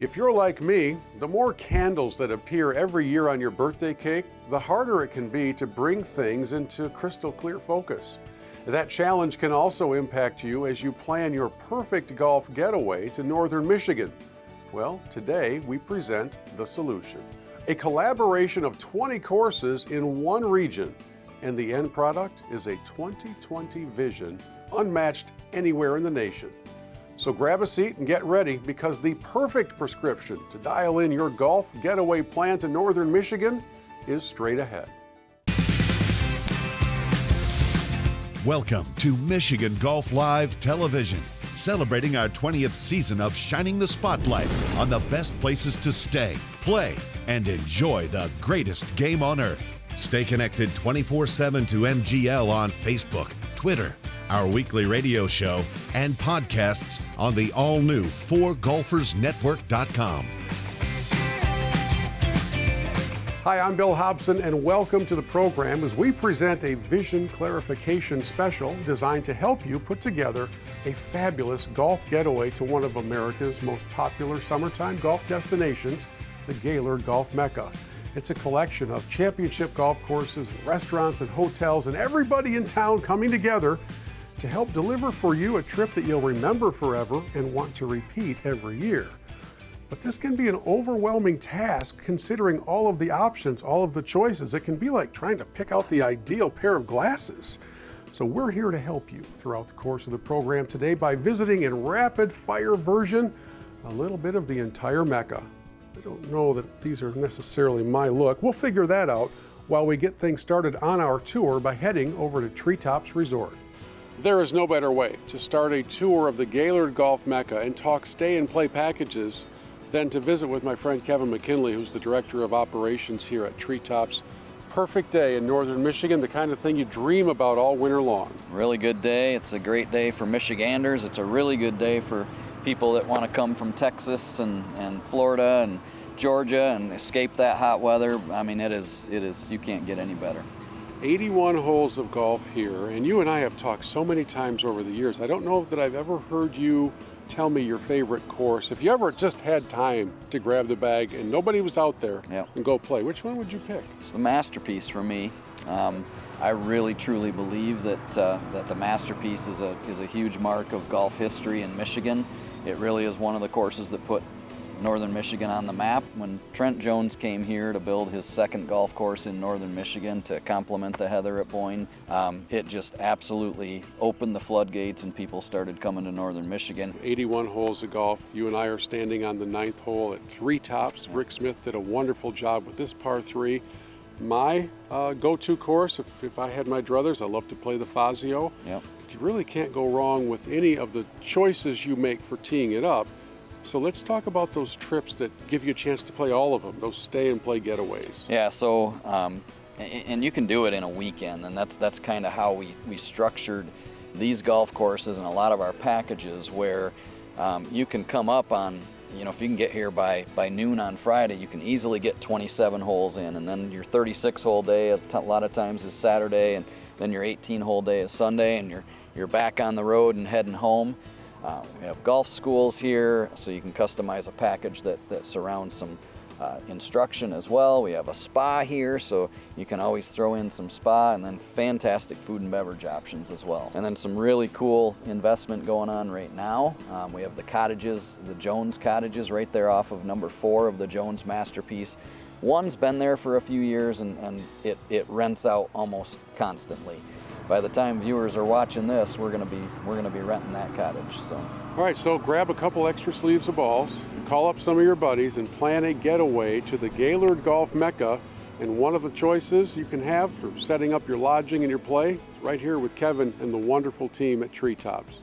If you're like me, the more candles that appear every year on your birthday cake, the harder it can be to bring things into crystal clear focus. That challenge can also impact you as you plan your perfect golf getaway to northern Michigan. Well, today we present the solution. A collaboration of 20 courses in one region, and the end product is a 2020 vision unmatched anywhere in the nation. So grab a seat and get ready, because the perfect prescription to dial in your golf getaway plan to northern Michigan is straight ahead. Welcome to Michigan Golf Live Television, celebrating our 20th season of shining the spotlight on the best places to stay, play, and enjoy the greatest game on earth. Stay connected 24/7 to MGL on Facebook, Twitter, our weekly radio show, and podcasts on the all-new ForeGolfersNetwork.com. Hi, I'm Bill Hobson, and welcome to the program as we present a vision clarification special designed to help you put together a fabulous golf getaway to one of America's most popular summertime golf destinations, the Gaylord Golf Mecca. It's a collection of championship golf courses, restaurants, and hotels, and everybody in town coming together to help deliver for you a trip that you'll remember forever and want to repeat every year. But this can be an overwhelming task considering all of the options, all of the choices. It can be like trying to pick out the ideal pair of glasses. So we're here to help you throughout the course of the program today by visiting in rapid fire version a little bit of the entire Mecca. I don't know that these are necessarily my look. We'll figure that out while we get things started on our tour by heading over to Treetops Resort. There is no better way to start a tour of the Gaylord Golf Mecca and talk stay and play packages than to visit with my friend Kevin McKinley, who's the Director of Operations here at Treetops. Perfect day in northern Michigan, the kind of thing you dream about all winter long. Really good day. It's a great day for Michiganders. It's a really good day for people that want to come from Texas and Florida and Georgia and escape that hot weather. I mean, it is, you can't get any better. 81 holes of golf here, and you and I have talked so many times over the years. I don't know that I've ever heard you tell me your favorite course. If you ever just had time to grab the bag and nobody was out there and go play, which one would you pick? It's the Masterpiece for me. I really truly believe that the Masterpiece is a huge mark of golf history in Michigan. It really is one of the courses that put northern Michigan on the map. When Trent Jones came here to build his second golf course in northern Michigan to complement the Heather at Boyne, it just absolutely opened the floodgates and people started coming to northern Michigan. 81 holes of golf. You and I are standing on the 9th hole at Treetops. Rick Smith did a wonderful job with this par 3. My go-to course, if I had my druthers, I love to play the Fazio. Yep. You really can't go wrong with any of the choices you make for teeing it up. So let's talk about those trips that give you a chance to play all of them, those stay and play getaways. Yeah, so, and you can do it in a weekend, and that's kind of how we structured these golf courses and a lot of our packages, where you can come up on, if you can get here by noon on Friday, you can easily get 27 holes in, and then your 36-hole day a lot of times is Saturday, and then your 18-hole day is Sunday, and you're back on the road and heading home. We have golf schools here, so you can customize a package that surrounds some instruction as well. We have a spa here, so you can always throw in some spa, and then fantastic food and beverage options as well. And then some really cool investment going on right now. We have the cottages, the Jones cottages right there off of number 4 of the Jones Masterpiece. One's been there for a few years, and it rents out almost constantly. By the time viewers are watching this, we're gonna be renting that cottage. So. All right, so grab a couple extra sleeves of balls, call up some of your buddies, and plan a getaway to the Gaylord Golf Mecca. And one of the choices you can have for setting up your lodging and your play is right here with Kevin and the wonderful team at Treetops.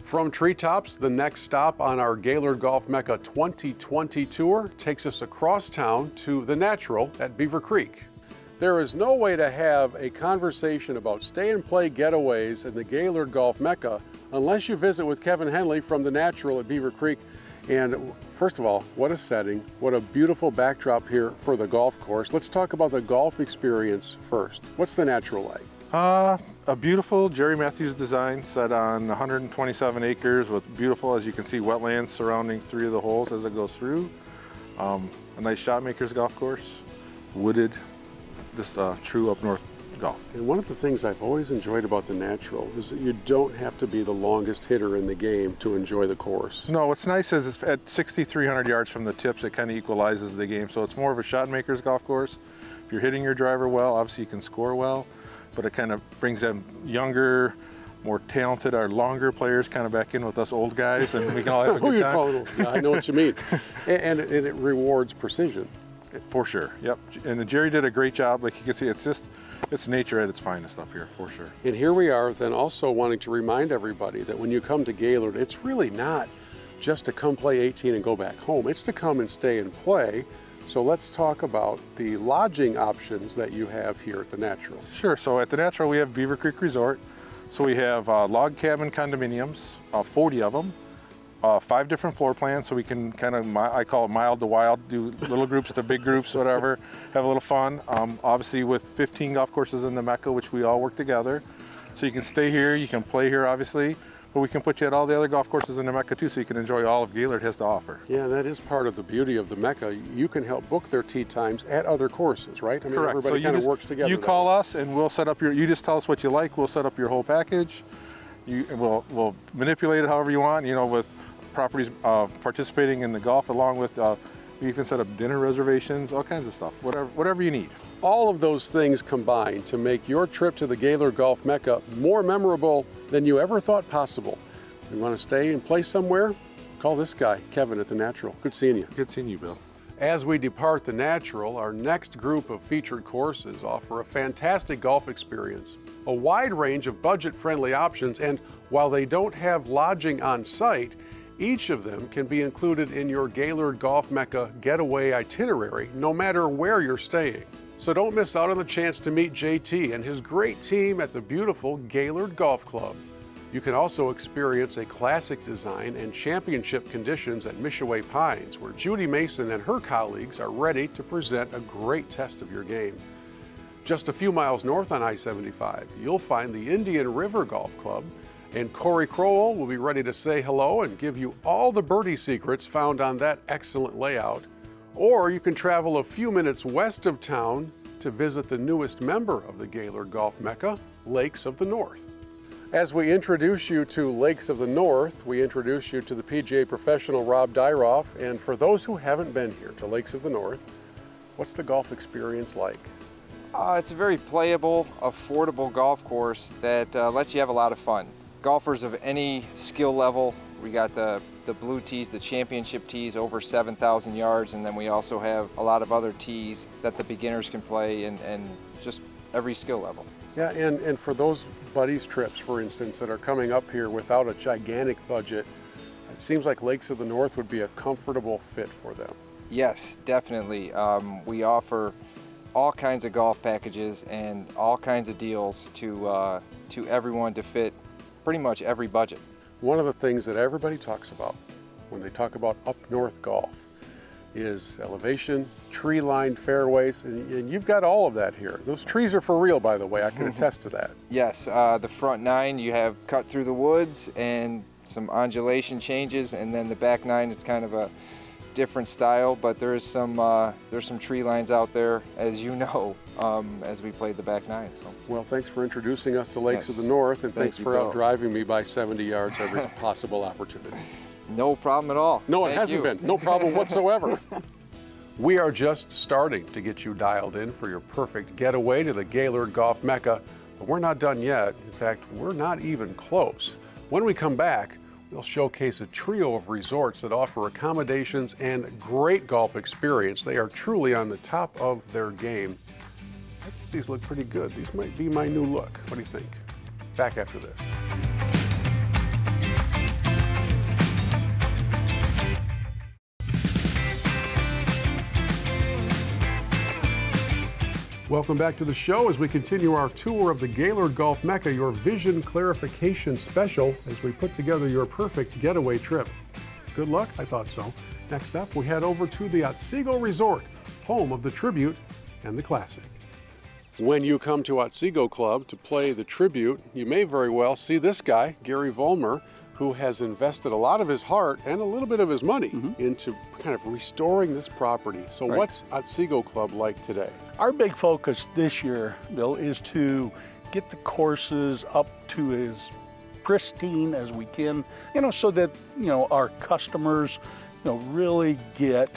From Treetops, the next stop on our Gaylord Golf Mecca 2020 tour takes us across town to the Natural at Beaver Creek. There is no way to have a conversation about stay and play getaways in the Gaylord Golf Mecca unless you visit with Kevin Henley from the Natural at Beaver Creek. And first of all, what a setting, what a beautiful backdrop here for the golf course. Let's talk about the golf experience first. What's the Natural like? A beautiful Jerry Matthews design set on 127 acres with beautiful, as you can see, wetlands surrounding 3 of the holes as it goes through. A nice shot maker's golf course, wooded, just true up north golf. And one of the things I've always enjoyed about the Natural is that you don't have to be the longest hitter in the game to enjoy the course. No, what's nice is it's at 6,300 yards from the tips, it kind of equalizes the game. So it's more of a shot maker's golf course. If you're hitting your driver well, obviously you can score well, but it kind of brings them younger, more talented, our longer players kind of back in with us old guys, and we can all have a good time. Yeah, I know what you mean. And it rewards precision. For sure, yep. And Jerry did a great job. Like you can see, it's nature at its finest up here, for sure. And here we are then also wanting to remind everybody that when you come to Gaylord, it's really not just to come play 18 and go back home. It's to come and stay and play. So let's talk about the lodging options that you have here at the Natural. Sure, so at the Natural we have Beaver Creek Resort. So we have log cabin condominiums, 40 of them, 5 different floor plans, so we can kind of, I call it mild to wild, do little groups to big groups, whatever, have a little fun. Obviously with 15 golf courses in the Mecca, which we all work together. So you can stay here, you can play here obviously, but we can put you at all the other golf courses in the Mecca too, so you can enjoy all of Gaylord has to offer. Yeah, that is part of the beauty of the Mecca. You can help book their tee times at other courses, right? I mean, correct. Everybody So kind of works together. You call us and we'll set up you just tell us what you like, we'll set up your whole package. We'll manipulate it however you want, with properties participating in the golf, along with we even set up dinner reservations, all kinds of stuff, whatever you need. All of those things combine to make your trip to the Gaylord Golf Mecca more memorable than you ever thought possible. You want to stay and play somewhere? Call this guy, Kevin at the Natural. Good seeing you. Good seeing you, Bill. As we depart the Natural, our next group of featured courses offer a fantastic golf experience, a wide range of budget-friendly options, and while they don't have lodging on site, each of them can be included in your Gaylord Golf Mecca getaway itinerary, no matter where you're staying. So don't miss out on the chance to meet JT and his great team at the beautiful Gaylord Golf Club. You can also experience a classic design and championship conditions at Mishaway Pines, where Judy Mason and her colleagues are ready to present a great test of your game. Just a few miles north on I-75, you'll find the Indian River Golf Club, and Corey Crowell will be ready to say hello and give you all the birdie secrets found on that excellent layout. Or you can travel a few minutes west of town to visit the newest member of the Gaylord Golf Mecca, Lakes of the North. As we introduce you to Lakes of the North, we introduce you to the PGA professional Rob Dyroff. And for those who haven't been here to Lakes of the North, what's the golf experience like? It's a very playable, affordable golf course that lets you have a lot of fun. Golfers of any skill level, we got the blue tees, the championship tees over 7,000 yards, and then we also have a lot of other tees that the beginners can play and just every skill level. Yeah, and for those buddies trips, for instance, that are coming up here without a gigantic budget, it seems like Lakes of the North would be a comfortable fit for them. Yes, definitely. We offer all kinds of golf packages and all kinds of deals to everyone to fit pretty much every budget. One of the things that everybody talks about when they talk about up north golf is elevation, tree-lined fairways, and you've got all of that here. Those trees are for real, by the way. I can attest to that. Yes, the front 9 you have cut through the woods and some undulation changes, and then the back 9 it's kind of a different style, but there's some tree lines out there, as you know, as we played the back 9. So. Well, thanks for introducing us to Lakes of the North, and thanks for outdriving me by 70 yards every possible opportunity. No problem at all. No, it hasn't been. No problem whatsoever. We are just starting to get you dialed in for your perfect getaway to the Gaylord Golf Mecca, but we're not done yet. In fact, we're not even close. When we come back, we'll showcase a trio of resorts that offer accommodations and great golf experience. They are truly on the top of their game. I think these look pretty good. These might be my new look. What do you think? Back after this. Welcome back to the show as we continue our tour of the Gaylord Golf Mecca, your vision clarification special, as we put together your perfect getaway trip. Good luck? I thought so. Next up, we head over to the Otsego Resort, home of the Tribute and the Classic. When you come to Otsego Club to play the tribute, you may very well see this guy, Gary Vollmer, who has invested a lot of his heart and a little bit of his money into kind of restoring this property. So what's Otsego Club like today? Our big focus this year, Bill, is to get the courses up to as pristine as we can, so that, our customers, really get,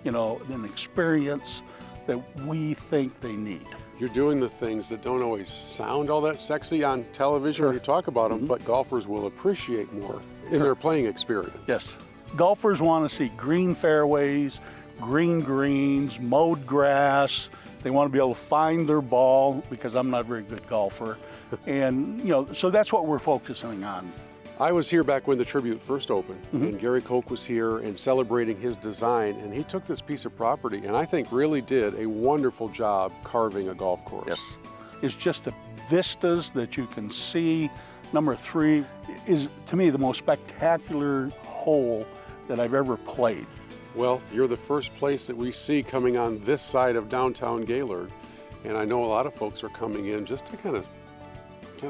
an experience that we think they need. You're doing the things that don't always sound all that sexy on television when you talk about them, but golfers will appreciate more in their playing experience. Yes. Golfers want to see green fairways, green greens, mowed grass. They want to be able to find their ball, because I'm not a very good golfer. And, so that's what we're focusing on. I was here back when the tribute first opened, and Gary Koch was here and celebrating his design, and he took this piece of property and I think really did a wonderful job carving a golf course. Yes. It's just the vistas that you can see. Number 3 is, to me, the most spectacular hole that I've ever played. Well, you're the first place that we see coming on this side of downtown Gaylord, and I know a lot of folks are coming in just to kind of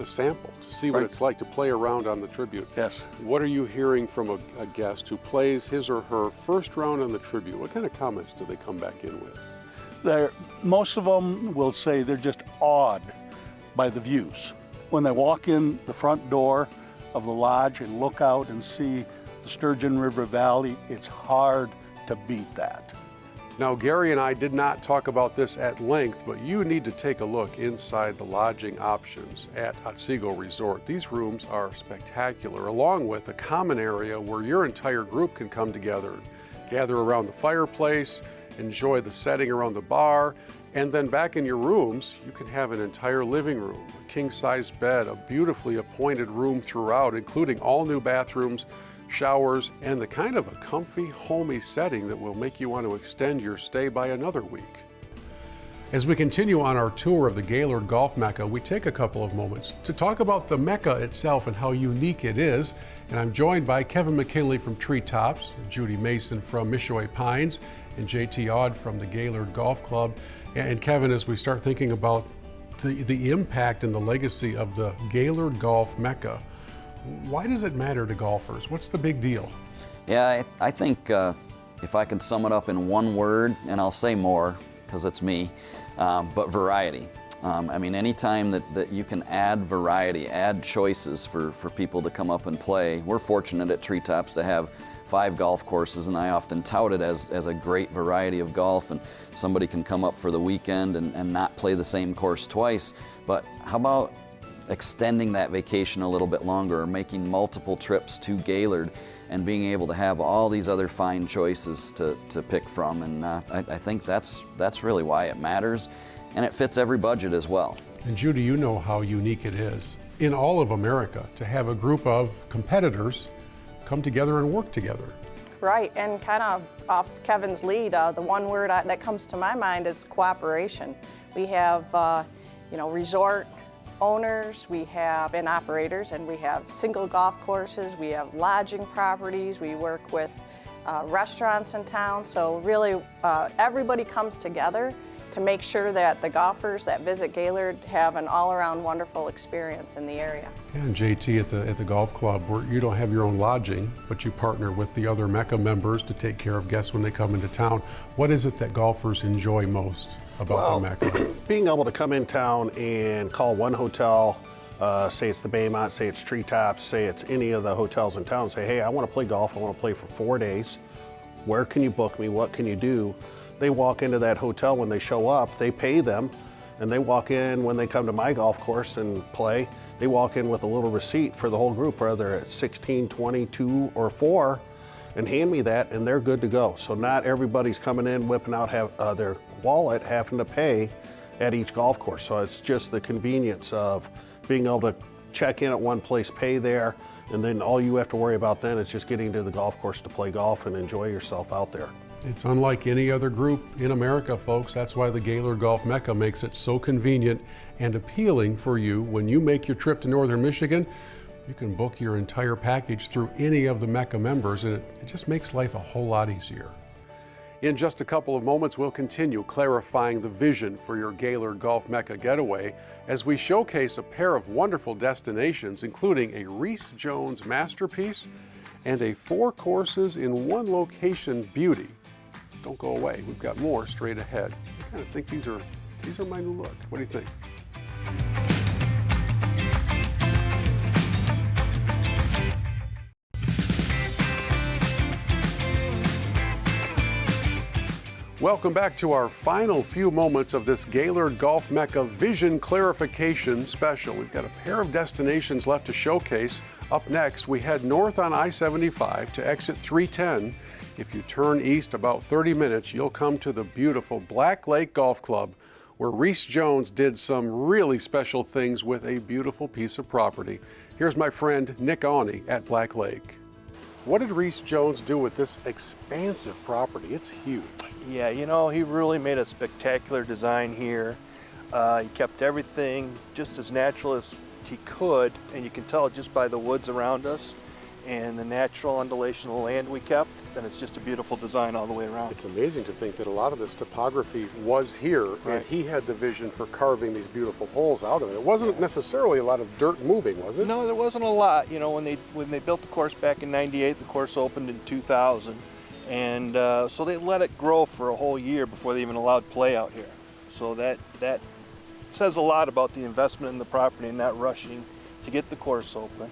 sample, to see what it's like to play around on the tribute. Yes. What are you hearing from a guest who plays his or her first round on the tribute? What kind of comments do they come back in with? Most of them will say they're just awed by the views. When they walk in the front door of the lodge and look out and see the Sturgeon River Valley, it's hard to beat that. Now, Gary and I did not talk about this at length, but you need to take a look inside the lodging options at Otsego Resort. These rooms are spectacular, along with a common area where your entire group can come together, gather around the fireplace, enjoy the setting around the bar, and then back in your rooms, you can have an entire living room, a king-size bed, a beautifully appointed room throughout, including all new bathrooms, showers, and the kind of a comfy, homey setting that will make you want to extend your stay by another week. As we continue on our tour of the Gaylord Golf Mecca, we take a couple of moments to talk about the Mecca itself and how unique it is. And I'm joined by Kevin McKinley from Treetops, Judy Mason from Mishaway Pines, and JT Odd from the Gaylord Golf Club. And Kevin, as we start thinking about the impact and the legacy of the Gaylord Golf Mecca, why does it matter to golfers? What's the big deal? Yeah, I think if I could sum it up in one word, and I'll say more because it's me, but variety. I mean, anytime that you can add variety, add choices for people to come up and play. We're fortunate at Treetops to have 5 golf courses, and I often tout it as a great variety of golf, and somebody can come up for the weekend and not play the same course twice. But how about extending that vacation a little bit longer, or making multiple trips to Gaylord and being able to have all these other fine choices to pick from. And I think that's really why it matters, and it fits every budget as well. And Judy, you know how unique it is in all of America to have a group of competitors come together and work together. Right, and kind of off Kevin's lead, the one word that comes to my mind is cooperation. We have, resort owners, we have and operators, and we have single golf courses, we have lodging properties, we work with restaurants in town. So really everybody comes together to make sure that the golfers that visit Gaylord have an all-around wonderful experience in the area. And JT, at the golf club, where you don't have your own lodging, but you partner with the other Mecca members to take care of guests when they come into town. What is it that golfers enjoy most about the Mecca? Being able to come in town and call one hotel, say it's the Baymont, say it's Treetops, say it's any of the hotels in town, say, hey, I want to play golf, I want to play for 4 days. Where can you book me? What can you do? They walk into that hotel when they show up, they pay them, and they walk in when they come to my golf course and play. They walk in with a little receipt for the whole group, whether it's 16, 20, 2, or 4, and hand me that, and they're good to go. So not everybody's coming in, whipping out their wallet, having to pay at each golf course. So it's just the convenience of being able to check in at one place, pay there, and then all you have to worry about then is just getting to the golf course to play golf and enjoy yourself out there. It's unlike any other group in America, folks. That's why the Gaylord Golf Mecca makes it so convenient and appealing for you. When you make your trip to Northern Michigan, you can book your entire package through any of the Mecca members, and it just makes life a whole lot easier. In just a couple of moments, we'll continue clarifying the vision for your Gaylord Golf Mecca getaway as we showcase a pair of wonderful destinations, including a Reese Jones masterpiece and a 4 courses in 1 location beauty. Don't go away, we've got more straight ahead. I kind of think these are my new look. What do you think? Welcome back to our final few moments of this Gaylord Golf Mecca Vision Clarification Special. We've got a pair of destinations left to showcase. Up next, we head north on I-75 to exit 310. If you turn east about 30 minutes, you'll come to the beautiful Black Lake Golf Club, where Reese Jones did some really special things with a beautiful piece of property. Here's my friend Nick Awney at Black Lake. What did Reese Jones do with this expansive property? It's huge. Yeah, you know, he really made a spectacular design here. He kept everything just as natural as he could, and you can tell just by the woods around us and the natural undulation of the land we kept, and it's just a beautiful design all the way around. It's amazing to think that a lot of this topography was here, Right. and he had the vision for carving these beautiful holes out of it. It wasn't necessarily a lot of dirt moving, was it? No, there wasn't a lot. You know, when they built the course back in '98, the course opened in 2000, and so they let it grow for a whole year before they even allowed play out here. So that says a lot about the investment in the property and not rushing to get the course open,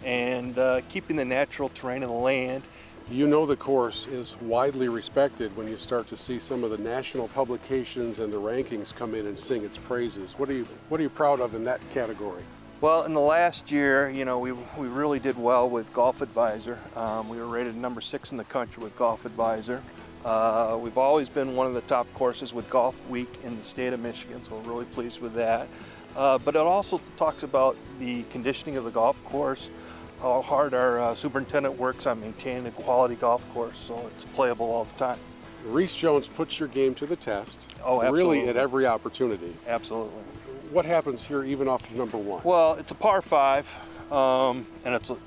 and keeping the natural terrain of the land. You know the course is widely respected when you start to see some of the national publications and the rankings come in and sing its praises. What are you proud of in that category? Well, in the last year, you know, we really did well with Golf Advisor. We were rated number 6 in the country with Golf Advisor. We've always been one of the top courses with Golf Week in the state of Michigan, so we're really pleased with that. But it also talks about the conditioning of the golf course, how hard our superintendent works on maintaining a quality golf course so it's playable all the time. Reese Jones puts your game to the test. Oh, absolutely. Really at every opportunity. Absolutely. What happens here even off of number 1? Well, it's a par 5, and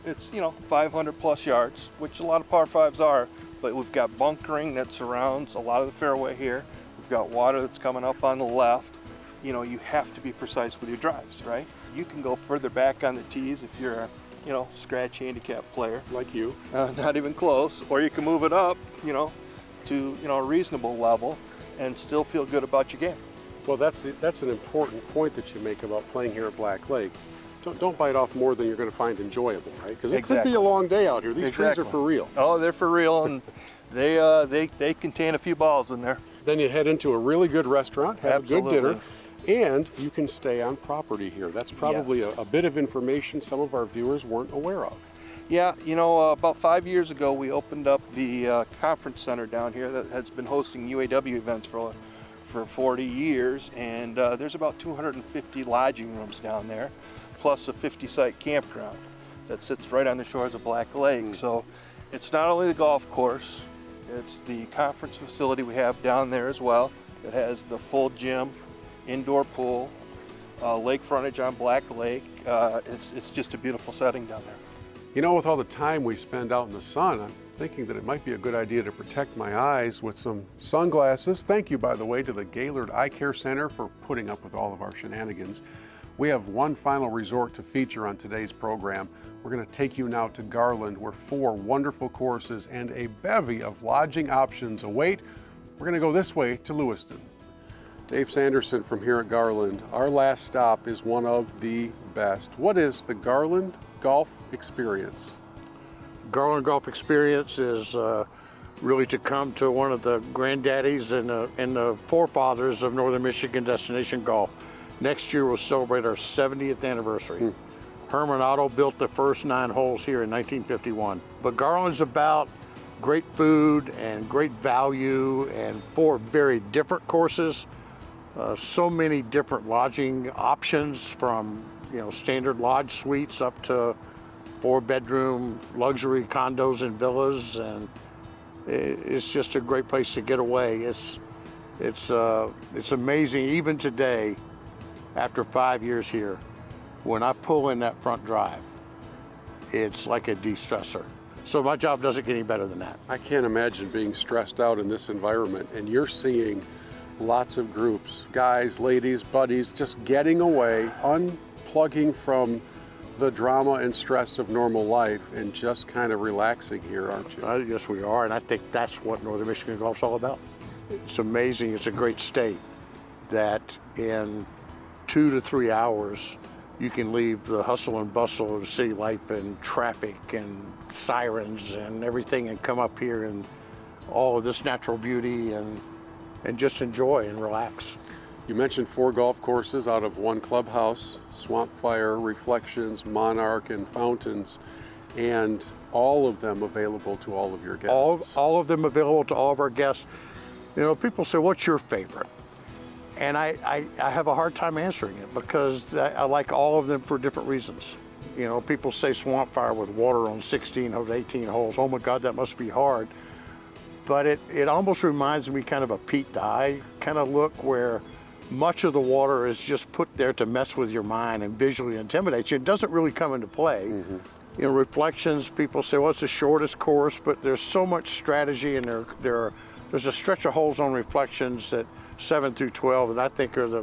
it's you know 500 plus yards, which a lot of par 5s are. But we've got bunkering that surrounds a lot of the fairway here. We've got water that's coming up on the left. You know, you have to be precise with your drives, right? You can go further back on the tees if you're a, you know, scratch handicap player. Like you. Not even close. Or you can move it up, you know, to, you know, a reasonable level and still feel good about your game. Well, that's an important point that you make about playing here at Black Lake. Don't bite off more than you're going to find enjoyable, right? Because it could be a long day out here. These trees are for real. Oh, they're for real, and they contain a few balls in there. Then you head into a really good restaurant, have Absolutely. a good dinner, and you can stay on property here. That's probably Yes. a bit of information some of our viewers weren't aware of. Yeah, you know, about 5 years ago, we opened up the conference center down here that has been hosting UAW events for 40 years, and there's about 250 lodging rooms down there, plus a 50-site campground that sits right on the shores of Black Lake. So it's not only the golf course, it's the conference facility we have down there as well. It has the full gym, indoor pool, lake frontage on Black Lake. It's just a beautiful setting down there. You know, with all the time we spend out in the sun, I'm thinking that it might be a good idea to protect my eyes with some sunglasses. Thank you, by the way, to the Gaylord Eye Care Center for putting up with all of our shenanigans. We have one final resort to feature on today's program. We're going to take you now to Garland, where 4 wonderful courses and a bevy of lodging options await. We're going to go this way to Lewiston. Dave Sanderson from here at Garland. Our last stop is one of the best. What is the Garland Golf Experience? Garland Golf Experience is really to come to one of the granddaddies and the forefathers of Northern Michigan destination golf. Next year we'll celebrate our 70th anniversary. Herman Otto built the first 9 holes here in 1951. But Garland's about great food and great value and 4 very different courses. So many different lodging options, from standard lodge suites up to 4-bedroom luxury condos and villas, and it's just a great place to get away. It's amazing even today, after 5 years here, when I pull in that front drive, it's like a de-stressor. So my job doesn't get any better than that. I can't imagine being stressed out in this environment, and you're seeing lots of groups, guys, ladies, buddies, just getting away, unplugging from the drama and stress of normal life and just kind of relaxing here, aren't you? Yes, we are, and I think that's what Northern Michigan Golf's all about. It's amazing, it's a great state that in 2 to 3 hours you can leave the hustle and bustle of city life and traffic and sirens and everything and come up here and all of this natural beauty and just enjoy and relax. You mentioned 4 golf courses out of 1 clubhouse, Swamp Fire, Reflections, Monarch, and Fountains, and all of them available to all of your guests. All of them available to all of our guests. You know, people say, what's your favorite? And I have a hard time answering it because I like all of them for different reasons. You know, people say Swamp Fire with water on 16 of 18 holes. Oh my God, that must be hard. But it almost reminds me kind of a Pete Dye kind of look where much of the water is just put there to mess with your mind and visually intimidate you. It doesn't really come into play. Mm-hmm. You know, Reflections, people say, well, it's the shortest course, but there's so much strategy and there's a stretch of holes on Reflections that 7 through 12 that I think are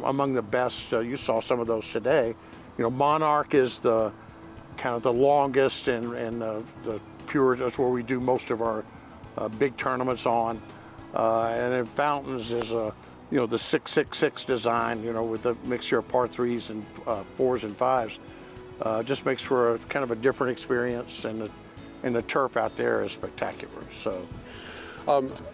among the best. You saw some of those today. You know, Monarch is the kind of the longest and the purest. That's where we do most of our big tournaments on. And then Fountains is you know, the 666 design, you know, with the mixture of par 3s and 4s and 5s. Just makes for a kind of a different experience, and the turf out there is spectacular. So.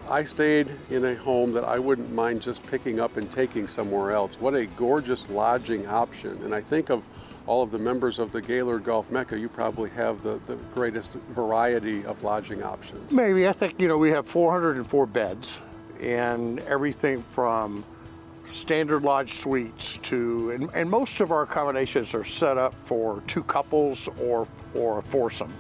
I stayed in a home that I wouldn't mind just picking up and taking somewhere else. What a gorgeous lodging option. And I think of all of the members of the Gaylord Golf Mecca, you probably have the greatest variety of lodging options. Maybe. I think, you know, we have 404 beds, and everything from standard lodge suites to, and most of our accommodations are set up for 2 couples or a foursome.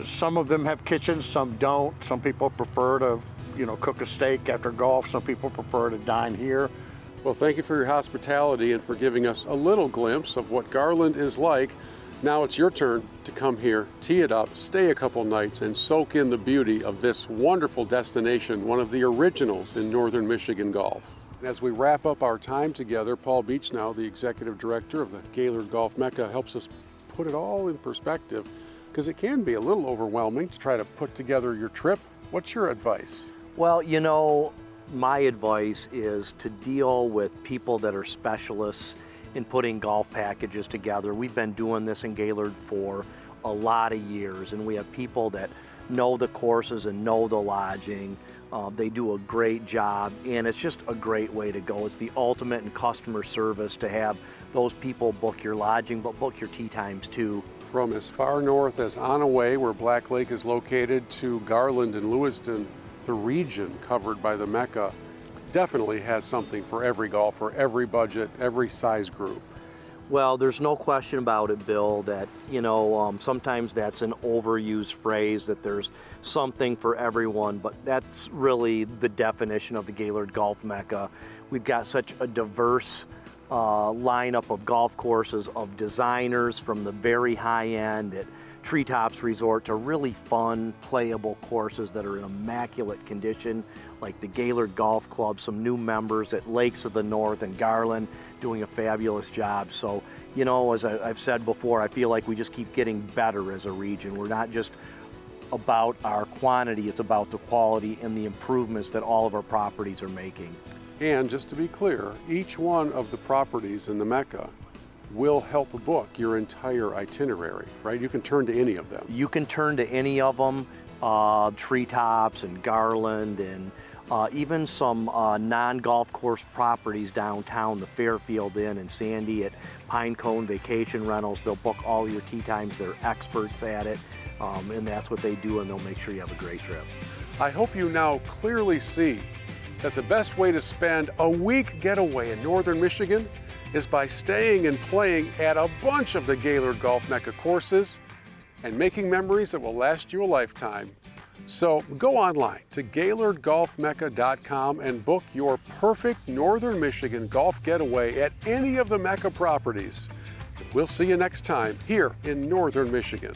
Some of them have kitchens, some don't. Some people prefer to, you know, cook a steak after golf. Some people prefer to dine here. Well, thank you for your hospitality and for giving us a little glimpse of what Garland is like. Now it's your turn to come here, tee it up, stay a couple nights, and soak in the beauty of this wonderful destination, one of the originals in Northern Michigan golf. As we wrap up our time together, Paul Beechnow, the executive director of the Gaylord Golf Mecca, helps us put it all in perspective, because it can be a little overwhelming to try to put together your trip. What's your advice? Well, you know, my advice is to deal with people that are specialists in putting golf packages together. We've been doing this in Gaylord for a lot of years, and we have people that know the courses and know the lodging. They do a great job, and it's just a great way to go. It's the ultimate in customer service to have those people book your lodging, but book your tee times too. From as far north as Onaway, where Black Lake is located, to Garland and Lewiston, the region covered by the Mecca definitely has something for every golfer, every budget, every size group. Well, there's no question about it, Bill, that, you know, sometimes that's an overused phrase, that there's something for everyone, but that's really the definition of the Gaylord Golf Mecca. We've got such a diverse lineup of golf courses, of designers from the very high end at Treetops Resort to really fun, playable courses that are in immaculate condition, like the Gaylord Golf Club, some new members at Lakes of the North and Garland doing a fabulous job. So, you know, as I've said before, I feel like we just keep getting better as a region. We're not just about our quantity, it's about the quality and the improvements that all of our properties are making. And just to be clear, each one of the properties in the Mecca will help book your entire itinerary, right? You can turn to any of them. You can turn to any of them, Treetops and Garland, and even some non-golf course properties downtown, the Fairfield Inn and Sandy at Pinecone Vacation Rentals. They'll book all your tee times. They're experts at it, and that's what they do, and they'll make sure you have a great trip. I hope you now clearly see that the best way to spend a week getaway in Northern Michigan is by staying and playing at a bunch of the Gaylord Golf Mecca courses and making memories that will last you a lifetime. So go online to GaylordGolfMecca.com and book your perfect Northern Michigan golf getaway at any of the Mecca properties. We'll see you next time here in Northern Michigan.